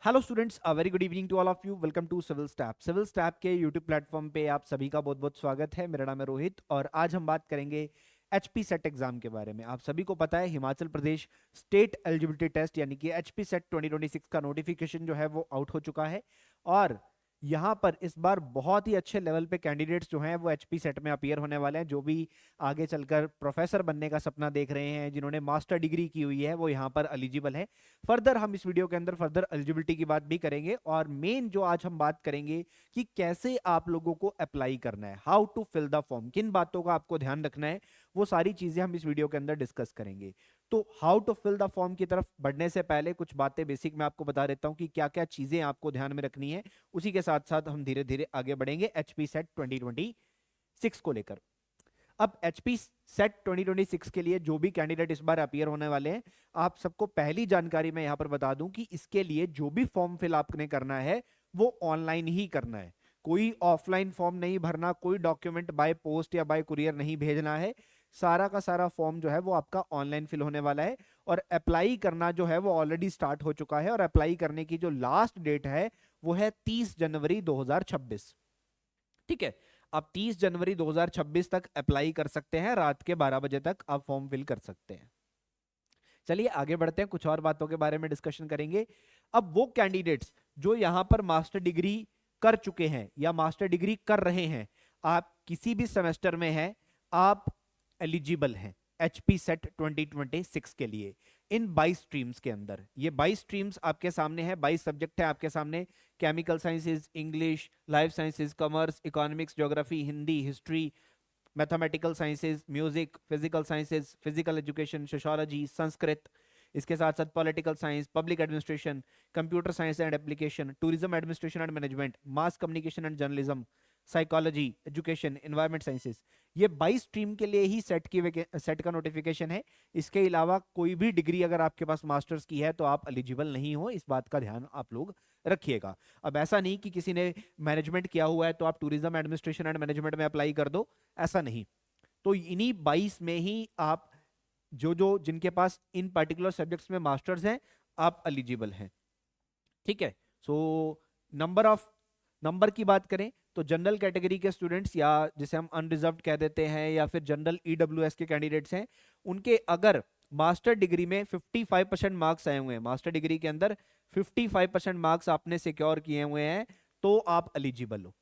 Hello students, a very good evening to all of you. Welcome to Civil Step. Civil Step के YouTube platform पे आप सभी का बहुत बहुत स्वागत है। मेरा नाम है रोहित और आज हम बात करेंगे एचपी सेट एग्जाम के बारे में। आप सभी को पता है Himachal Pradesh state eligibility test यानी कि एचपी सेट 2026 का नोटिफिकेशन जो है वो आउट हो चुका है और यहाँ पर इस बार बहुत ही अच्छे लेवल पे कैंडिडेट्स जो हैं वो एचपी सेट में अपीयर होने वाले हैं। जो भी आगे चलकर प्रोफेसर बनने का सपना देख रहे हैं, जिन्होंने मास्टर डिग्री की हुई है, वो यहाँ पर एलिजिबल है। फर्दर हम इस वीडियो के अंदर फर्दर एलिजिबिलिटी की बात भी करेंगे और मेन जो आज हम बात करेंगे कि कैसे आप लोगों को अप्लाई करना है, how to fill the form, किन बातों का आपको ध्यान रखना है, वो सारी चीजें हम इस वीडियो के अंदर डिस्कस करेंगे। तो how to fill the form की तरफ बढ़ने से पहले कुछ बातें बेसिक मैं आपको बता देता हूं कि क्या क्या चीजें आपको ध्यान में रखनी है। उसी के साथ साथ हम धीरे धीरे आगे बढ़ेंगे एचपी सेट 2026 को लेकर। अब एचपी सेट 2026 के लिए जो भी कैंडिडेट इस बार अपीयर होने वाले हैं, आप सबको पहली जानकारी मैं यहां पर बता दूं कि इसके लिए जो भी फॉर्म फिल आपने करना है वो ऑनलाइन ही करना है। कोई ऑफलाइन फॉर्म नहीं भरना, कोई डॉक्यूमेंट बाय पोस्ट या बाय कुरियर नहीं भेजना है। सारा का सारा फॉर्म जो है वो आपका ऑनलाइन फिल होने वाला है और अप्लाई करना जो है वो ऑलरेडी स्टार्ट हो चुका है और अप्लाई करने की जो लास्ट डेट है वो है 30 जनवरी 2026। ठीक है, आप 30 जनवरी 2026 तक अप्लाई कर सकते हैं। रात के 12 बजे तक आप फॉर्म फिल कर सकते हैं। चलिए आगे बढ़ते हैं, कुछ और बातों के बारे में डिस्कशन करेंगे। अब वो कैंडिडेट्स जो यहां पर मास्टर डिग्री कर चुके हैं या मास्टर डिग्री कर रहे हैं, आप किसी भी सेमेस्टर में हैं, आप एलिजिबल हैं एचपी सेट 2026 के लिए। इन 22 स्ट्रीम्स के अंदर, ये 22 स्ट्रीम्स आपके सामने है, 22 सब्जेक्ट है आपके सामने। Chemical sciences, English, life sciences, commerce, economics, geography, Hindi, history, mathematical sciences, music, physical sciences, physical education, sociology, Sanskrit, इसके साथ साथ political science, public administration, computer science and application, tourism administration and management, mass communication and journalism, psychology, education, environment sciences. ये 22 stream के लिए ही set का notification है। इसके अलावा कोई भी डिग्री अगर आपके पास मास्टर्स की है तो आप एलिजिबल नहीं हो, इस बात का ध्यान आप लोग रखिएगा। अब ऐसा नहीं कि किसी ने मैनेजमेंट किया हुआ है तो आप टूरिज्म एडमिनिस्ट्रेशन एंड मैनेजमेंट में अप्लाई कर दो, ऐसा नहीं। तो इन्हीं 22 में ही आप जो जो जिनके पास इन पर्टिकुलर सब्जेक्ट्स में मास्टर्स हैं, आप एलिजिबल हैं। ठीक है। सो नंबर की बात करें तो जनरल कैटेगरी के स्टूडेंट्स या जिसे हम अनरिजर्व्ड कह देते हैं या फिर जनरल ईडब्ल्यूएस के कैंडिडेट्स हैं, उनके अगर मास्टर डिग्री में 55% मार्क्स आए हुए हैं, मास्टर डिग्री के अंदर 55% मार्क्स आपने सिक्योर किए हुए हैं, तो आप एलिजिबल हो।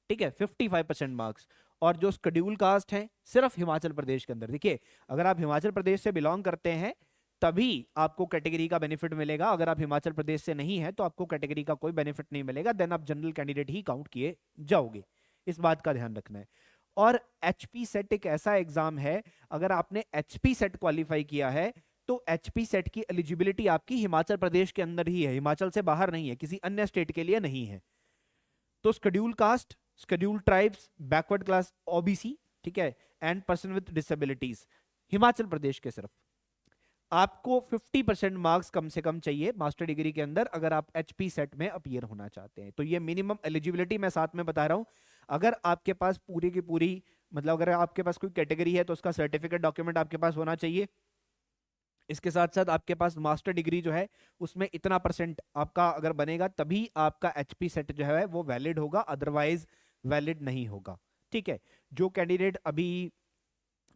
ठीक है, 55% मार्क्स। और जो शेड्यूल कास्ट है सिर्फ हिमाचल प्रदेश के अंदर, देखिए अगर आप हिमाचल प्रदेश से बिलोंग करते हैं तभी आपको कैटेगरी का बेनिफिट मिलेगा। अगर आप हिमाचल प्रदेश से नहीं है तो आपको कैटेगरी का कोई बेनिफिट नहीं मिलेगा, देन आप जनरल कैंडिडेट ही काउंट किए जाओगे। इस बात का ध्यान रखना है। और एचपी सेट एक ऐसा एग्जाम है, अगर आपने एचपी सेट क्वालिफाई किया है तो एचपी सेट की एलिजिबिलिटी आपकी हिमाचल प्रदेश के अंदर ही है, हिमाचल से बाहर नहीं है, किसी अन्य स्टेट के लिए नहीं है। तो schedule caste, schedule tribes, backward class, OBC, ठीक है, and person with disabilities, Himachal Pradesh के सिर्फ आपको 50% मार्क्स कम से कम चाहिए मास्टर डिग्री के अंदर अगर आप एचपी सेट में अपीयर होना चाहते हैं। तो ये मिनिमम एलिजिबिलिटी मैं साथ में बता रहा हूं। अगर आपके पास पूरी की पूरी, मतलब अगर आपके पास कोई कैटेगरी है तो उसका सर्टिफिकेट डॉक्यूमेंट आपके पास होना चाहिए। इसके साथ साथ आपके पास मास्टर डिग्री जो है उसमें इतना परसेंट आपका अगर बनेगा तभी आपका एचपी सेट जो है वो वैलिड होगा, अदरवाइज वैलिड नहीं होगा। ठीक है। जो कैंडिडेट अभी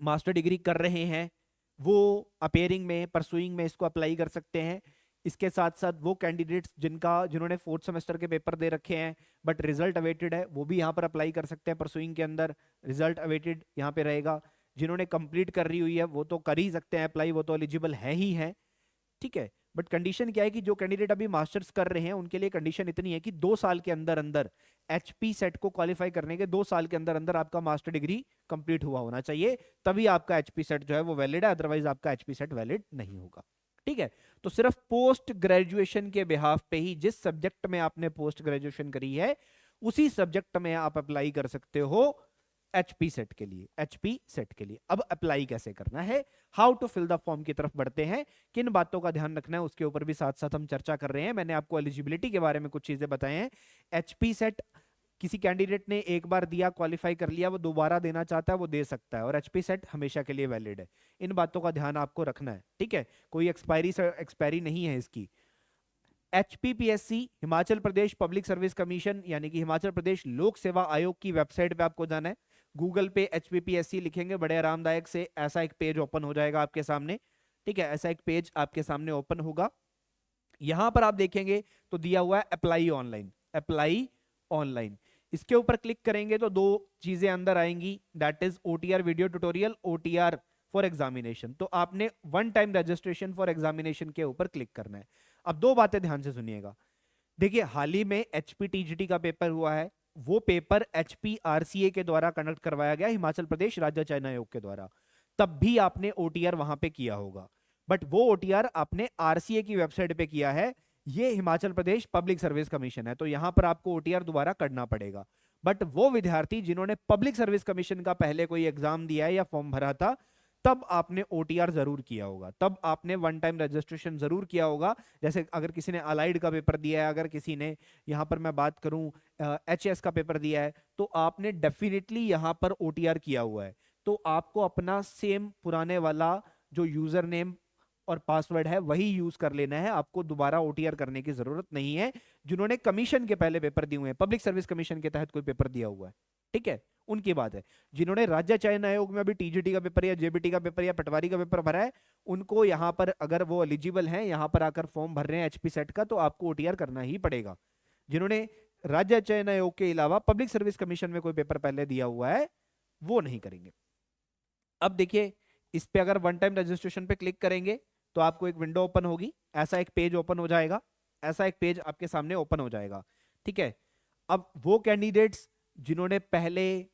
मास्टर डिग्री कर रहे हैं वो अपेयरिंग में, परसुइंग में इसको अप्लाई कर सकते हैं। इसके साथ साथ वो कैंडिडेट्स जिन्होंने फोर्थ सेमेस्टर के पेपर दे रखे हैं बट रिजल्ट अवेटेड है, वो भी यहाँ पर अप्लाई कर सकते हैं। परसुइंग के अंदर रिजल्ट अवेटेड यहाँ पे रहेगा। जिन्होंने कंप्लीट कर रही हुई है वो तो कर ही सकते हैं अप्लाई, वो तो एलिजिबल है ही है। ठीक है। बट कंडीशन क्या है कि जो कैंडिडेट अभी मास्टर्स कर रहे हैं उनके लिए कंडीशन इतनी है कि 2 साल के अंदर अंदर, एचपी सेट को क्वालिफाई करने के 2 साल के अंदर अंदर आपका मास्टर डिग्री कंप्लीट हुआ होना चाहिए, तभी आपका एचपी सेट जो है वो वैलिड है, अदरवाइज आपका एचपी सेट वैलिड नहीं होगा। ठीक है। तो सिर्फ पोस्ट ग्रेजुएशन के बिहाफ पे ही, जिस सब्जेक्ट में आपने पोस्ट ग्रेजुएशन करी है उसी सब्जेक्ट में आप अप्लाई कर सकते हो एचपी सेट के लिए। एचपी सेट के लिए अब अप्लाई कैसे करना है, how to fill the form की तरफ बढ़ते हैं। किन बातों का ध्यान रखना है उसके ऊपर भी साथ साथ हम चर्चा कर रहे हैं। मैंने आपको एलिजिबिलिटी के बारे में कुछ चीजें बताए हैं। एचपी सेट किसी कैंडिडेट ने एक बार दिया, क्वालिफाई कर लिया, वो दोबारा देना चाहता है वो दे सकता है, और एचपी सेट हमेशा के लिए वैलिड है। इन बातों का ध्यान आपको रखना है। ठीक है, कोई एक्सपायरी नहीं है इसकी। HPPSC, Himachal Pradesh public service commission, यानी कि हिमाचल प्रदेश लोक सेवा आयोग की वेबसाइट पे आपको जाना है। गूगल पे HPPSC लिखेंगे, बड़े आरामदायक से ऐसा एक पेज ओपन हो जाएगा आपके सामने। ठीक है, ऐसा एक पेज आपके सामने ओपन होगा। यहां पर आप देखेंगे तो दिया हुआ है अप्लाई ऑनलाइन, अप्लाई ऑनलाइन। इसके ऊपर क्लिक करेंगे तो दो चीजें अंदर आएंगी, that is OTR video tutorial, OTR for examination. तो आपने one time registration for examination के ऊपर क्लिक करना है। अब दो बातें ध्यान से सुनिएगा। देखिए, हाल ही में HPTGT का पेपर हुआ है, वो पेपर HPRCA के द्वारा कंडक्ट करवाया गया, हिमाचल प्रदेश राज्य चयन आयोग के द्वारा। तब भी आपने OTR वहां पे किया होगा, बट वो OTR आपने RCA की वेबसाइट पे किया है। ये Himachal Pradesh public service commission है, तो यहां पर आपको OTR दोबारा करना पड़ेगा। बट वो विद्यार्थी जिन्होंने पब्लिक सर्विस कमीशन का पहले कोई एग्जाम दिया है या फॉर्म भरा था, तब आपने OTR जरूर किया होगा, तब आपने वन टाइम रजिस्ट्रेशन जरूर किया होगा। जैसे अगर किसी ने अलाइड का पेपर दिया है, अगर किसी ने, यहां पर मैं बात करूं, HS का पेपर दिया है, तो आपने डेफिनेटली यहां पर OTR किया हुआ है। तो आपको अपना सेम पुराने वाला जो यूजर नेम और पासवर्ड है वही यूज कर लेना है, आपको दोबारा OTR करने की जरूरत नहीं है। जिन्होंने कमीशन के पहले पेपर दिए हुए हैं, पब्लिक सर्विस कमीशन के तहत कोई पेपर दिया हुआ है, ठीक है, उनकी बात है। जिन्होंने राज्य चयन आयोग में अभी TGT का पेपर या JBT का पेपर या पटवारी का पेपर भरा है, उनको यहां पर अगर वो एलिजिबल हैं, यहां पर आकर फॉर्म भर रहे हैं HP सेट का, तो आपको OTR करना ही पड़ेगा। जिन्होंने राज्य चयन आयोग के अलावा पब्लिक सर्विस कमीशन में कोई पेपर पहले दिया हुआ है, वो नहीं करेंगे। अब देखिए, इस पे अगर वन टाइम रजिस्ट्रेशन पे क्लिक करेंगे तो आपको एक विंडो ओपन होगी, ऐसा एक पेज ओपन हो जाएगा, ऐसा एक पेज आपके सामने ओपन हो जाएगा। ठीक है, अब वो कैंडिडेट्स जिन्होंने पहले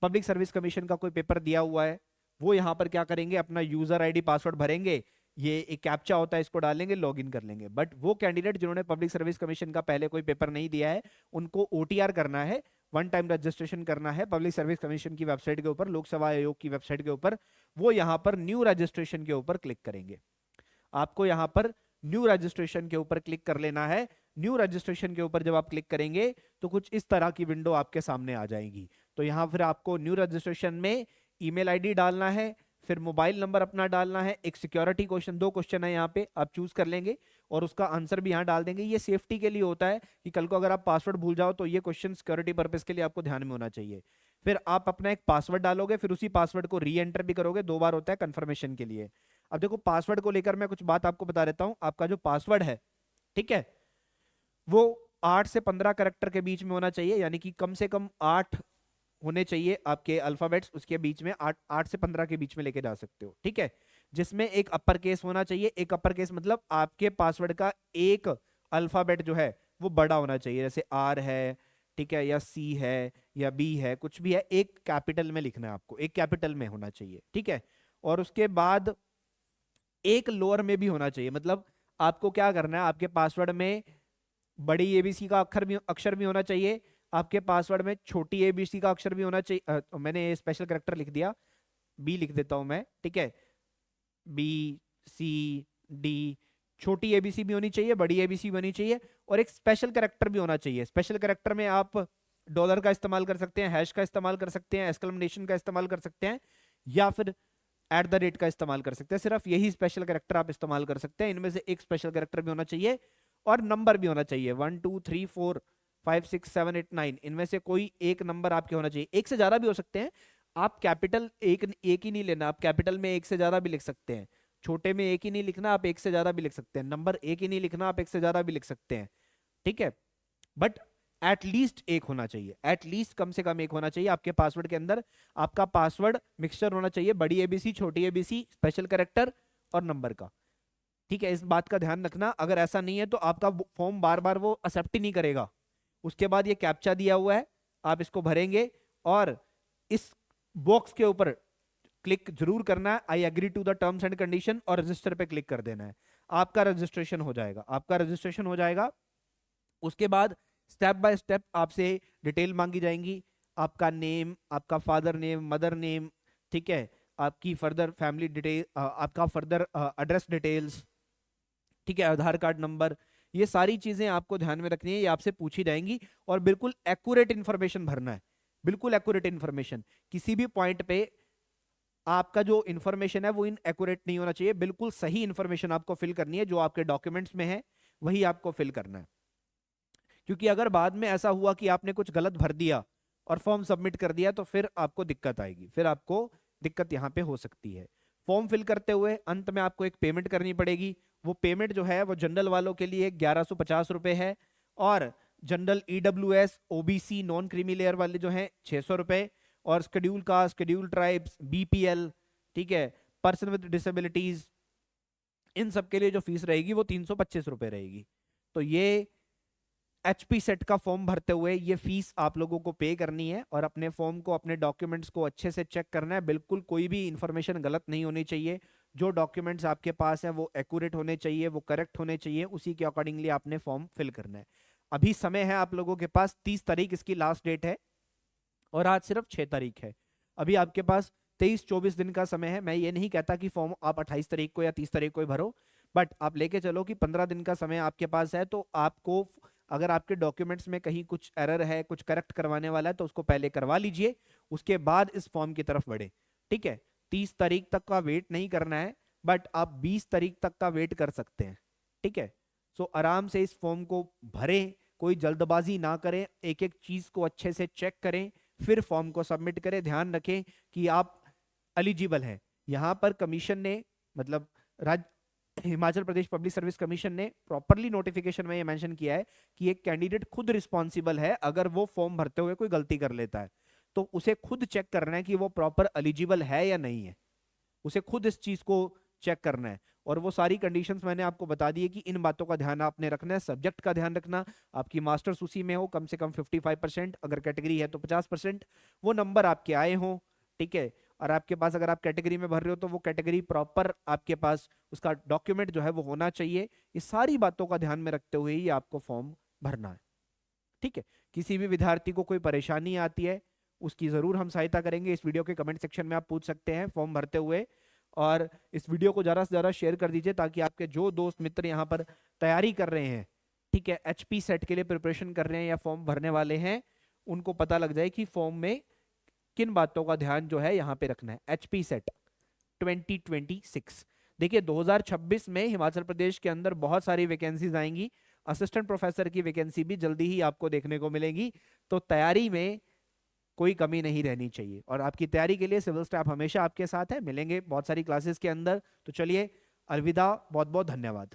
पब्लिक सर्विस कमीशन का कोई पेपर दिया हुआ है, वो यहां पर क्या करेंगे, अपना यूजर ID पासवर्ड भरेंगे, ये एक कैप्चा होता है, इसको डालेंगे, लॉगिन कर लेंगे। बट वो कैंडिडेट जिन्होंने पब्लिक सर्विस कमीशन का पहले कोई पेपर नहीं दिया है, उनको OTR करना है, वन टाइम रजिस्ट्रेशन करना है पब्लिक सर्विस कमीशन की वेबसाइट के ऊपर, लोक सेवा आयोग की वेबसाइट के ऊपर। वो यहां पर न्यू रजिस्ट्रेशन के ऊपर क्लिक करेंगे। आपको यहां पर न्यू रजिस्ट्रेशन के ऊपर क्लिक कर लेना है। न्यू रजिस्ट्रेशन के ऊपर जब आप क्लिक करेंगे तो कुछ इस तरह की विंडो आपके सामने आ जाएगी। तो यहां फिर आपको न्यू रजिस्ट्रेशन में ईमेल ID डालना है, फिर मोबाइल नंबर अपना डालना है, एक सिक्योरिटी क्वेश्चन, दो क्वेश्चन है यहाँ पे, आप चूज कर लेंगे और उसका आंसर भी यहाँ डाल देंगे। ये सेफ्टी के लिए होता है कि कल को अगर आप पासवर्ड भूल जाओ तो ये क्वेश्चन सिक्योरिटी पर्पस के लिए आपको ध्यान में होना चाहिए। फिर आप अपना एक पासवर्ड डालोगे, फिर उसी पासवर्ड को री एंटर भी करोगे, 2 बार होता है कंफर्मेशन के लिए। अब देखो, पासवर्ड को लेकर मैं कुछ बात आपको बता देता हूं। आपका जो पासवर्ड है, ठीक है, वो 8 से 15 कैरेक्टर के बीच में होना चाहिए, यानी कि कम से कम 8 होने चाहिए आपके अल्फाबेट्स, उसके बीच में 8 से 15 के बीच में लेके जा सकते हो। ठीक है, जिसमें एक अपर केस होना चाहिए। एक अपर केस मतलब आपके पासवर्ड का एक अल्फाबेट जो है वो बड़ा होना चाहिए, जैसे R है, ठीक है, या C है, या B है, कुछ भी है, एक कैपिटल में लिखना है आपको, एक कैपिटल में होना चाहिए। ठीक है, और उसके बाद एक लोअर में भी होना चाहिए। मतलब आपको क्या करना है, आपके पासवर्ड में बड़ी ABC का अक्षर भी होना चाहिए, आपके पासवर्ड में छोटी ABC का अक्षर भी होना चाहिए। मैंने स्पेशल कैरेक्टर लिख दिया, B लिख देता हूं मैं, ठीक है, BCD, छोटी ABC भी होनी चाहिए, बड़ी ABC भी होनी चाहिए, और एक स्पेशल कैरेक्टर भी होना चाहिए। स्पेशल कैरेक्टर में आप डॉलर का इस्तेमाल कर सकते हैं, हैश का इस्तेमाल कर सकते हैं, एक्सक्लेमेशन का इस्तेमाल कर सकते हैं, या फिर @ का इस्तेमाल कर सकते हैं। सिर्फ यही स्पेशल कैरेक्टर आप इस्तेमाल कर सकते हैं। इनमें से एक स्पेशल कैरेक्टर भी होना चाहिए और नंबर भी होना चाहिए, 1 2 3 4 5 6 7 8 9, इनमें से कोई एक नंबर आपके होना चाहिए। एक से ज्यादा भी हो सकते हैं, आप कैपिटल एक ही नहीं लेना, आप कैपिटल में एक से ज्यादा भी लिख सकते हैं, छोटे में एक ही नहीं लिखना, आप एक से ज्यादा भी लिख सकते हैं, नंबर एक ही नहीं लिखना, आप एक से ज्यादा भी लिख सकते हैं। ठीक है, बट एटलीस्ट एक होना चाहिए, एटलीस्ट कम से कम एक होना चाहिए आपके पासवर्ड के अंदर। आपका पासवर्ड मिक्सचर होना चाहिए, बड़ी ABC, छोटी ABC, स्पेशल कैरेक्टर और नंबर का। ठीक है, इस बात का ध्यान रखना। अगर ऐसा नहीं है तो आपका फॉर्म बार बार वो एक्सेप्ट ही नहीं करेगा। उसके बाद ये कैप्चा दिया हुआ है, आप इसको भरेंगे और इस बॉक्स के ऊपर क्लिक जरूर करना है, I agree to the terms and condition, और रजिस्टर पे क्लिक कर देना है। आपका रजिस्ट्रेशन हो जाएगा, आपका रजिस्ट्रेशन हो जाएगा। उसके बाद स्टेप बाय स्टेप आपसे डिटेल मांगी जाएंगी, आपका नेम, आपका फादर नेम, मदर नेम, ठीक है, आपकी फर्दर फैमिली डिटेल, आपका फर्दर एड्रेस डिटेल्स, ठीक है, आधार कार्ड नंबर, ये सारी चीजें आपको ध्यान में रखनी है, ये आपसे पूछी जाएंगी। और बिल्कुल एक्यूरेट इंफॉर्मेशन भरना है, बिल्कुल एक्यूरेट इंफॉर्मेशन। किसी भी पॉइंट पे आपका जो इंफॉर्मेशन है वो इन एक्यूरेट नहीं होना चाहिए, बिल्कुल सही इंफॉर्मेशन आपको फिल करनी है जो आपके डॉक्यूमेंट्स में है, वही आपको फिल करना है। क्योंकि अगर बाद में ऐसा हुआ कि आपने कुछ गलत भर दिया और फॉर्म सबमिट कर दिया तो फिर आपको दिक्कत आएगी, फिर आपको दिक्कत यहाँ पे हो सकती है। फॉर्म फिल करते हुए अंत में आपको एक पेमेंट करनी पड़ेगी। वो पेमेंट जो है वो जनरल वालों के लिए 1150 रुपये है, और general EWS OBC non creamy layer वाले जो हैं 600 रुपये, और schedule caste, schedule tribes, BPL, ठीक है, पर्सन विद डिसेबिलिटीज, इन सब के लिए जो फीस रहेगी वो 325 रुपये रहेगी। तो ये एचपी सेट का फॉर्म भरते हुए ये फीस आप लोगों को पे करनी है, और अपने फॉर्म को, अपने डॉक्यूमेंट्स को अच्छे से चेक करना है। बिल्कुल कोई भी इंफॉर्मेशन गलत नहीं होनी चाहिए। जो डॉक्यूमेंट्स आपके पास हैं वो एक्यूरेट होने चाहिए, वो करेक्ट होने चाहिए, उसी के अकॉर्डिंगली आपने फॉर्म फिल करना है। अभी समय है आप लोगों के पास, 30 तारीख इसकी लास्ट डेट है, और आज सिर्फ 6 तारीख है। अभी आपके पास 23-24 दिन का समय है। मैं ये नहीं कहता कि फॉर्म आप 28 तारीख को या 30 तारीख को ही भरो, बट आप लेके चलो कि 15 दिन का समय आपके पास है। तो आपको, अगर आपके डॉक्यूमेंट्स में कहीं कुछ एरर है, कुछ करेक्ट करवाने वाला है, तो उसको पहले करवा लीजिए, उसके बाद इस फॉर्म की तरफ बढ़े। ठीक है, 30 तारीख तक का वेट नहीं करना है, बट आप 20 तारीख तक का वेट कर सकते हैं। ठीक है, सो आराम से इस फॉर्म को भरें, कोई जल्दबाजी ना करें, एक एक चीज को अच्छे से चेक करें, फिर फॉर्म को सबमिट करें। ध्यान रखें कि आप एलिजिबल हैं। यहां पर कमीशन ने, मतलब राज्य Himachal Pradesh public service commission ने प्रॉपरली नोटिफिकेशन में ये मेंशन किया है कि एक कैंडिडेट खुद रिस्पॉन्सिबल है। अगर वो फॉर्म भरते हुए कोई गलती कर लेता है तो उसे खुद चेक करना है कि वो प्रॉपर एलिजिबल है या नहीं है, उसे खुद इस चीज को चेक करना है। और वो सारी कंडीशंस मैंने आपको बता दी है कि इन बातों का ध्यान आपने रखना है। सब्जेक्ट का ध्यान रखना, आपकी मास्टर्स उसी में हो, कम से कम 55%, अगर कैटेगरी है तो 50%, वो नंबर आपके आए हों। ठीक है, और आपके पास, अगर आप कैटेगरी में भर रहे हो तो वो कैटेगरी प्रॉपर आपके पास, उसका डॉक्यूमेंट जो है वो होना चाहिए। ये सारी बातों का ध्यान में रखते हुए ही आपको फॉर्म भरना है। ठीक है, किसी भी विद्यार्थी को कोई परेशानी आती है उसकी जरूर हम सहायता करेंगे। इस वीडियो के कमेंट सेक्शन में आप पूछ सकते हैं फॉर्म भरते हुए, और इस वीडियो को ज़्यादा से ज़्यादा शेयर कर दीजिए ताकि आपके जो दोस्त मित्र यहाँ पर तैयारी कर रहे हैं, ठीक है, एचपी सेट के लिए प्रिपरेशन कर रहे हैं या फॉर्म भरने वाले हैं, उनको पता लग जाए कि फॉर्म में किन बातों का ध्यान जो है यहाँ पे रखना है। एचपी सेट 2026, देखिए 2026 में हिमाचल प्रदेश के अंदर बहुत सारी वैकेंसीज आएंगी। असिस्टेंट प्रोफेसर की वैकेंसी भी जल्दी ही आपको देखने को मिलेगी। तो तैयारी में कोई कमी नहीं रहनी चाहिए, और आपकी तैयारी के लिए सिविल स्टाफ हमेशा आपके साथ है। मिलेंगे बहुत सारी क्लासेस के अंदर। तो चलिए, अलविदा, बहुत बहुत धन्यवाद।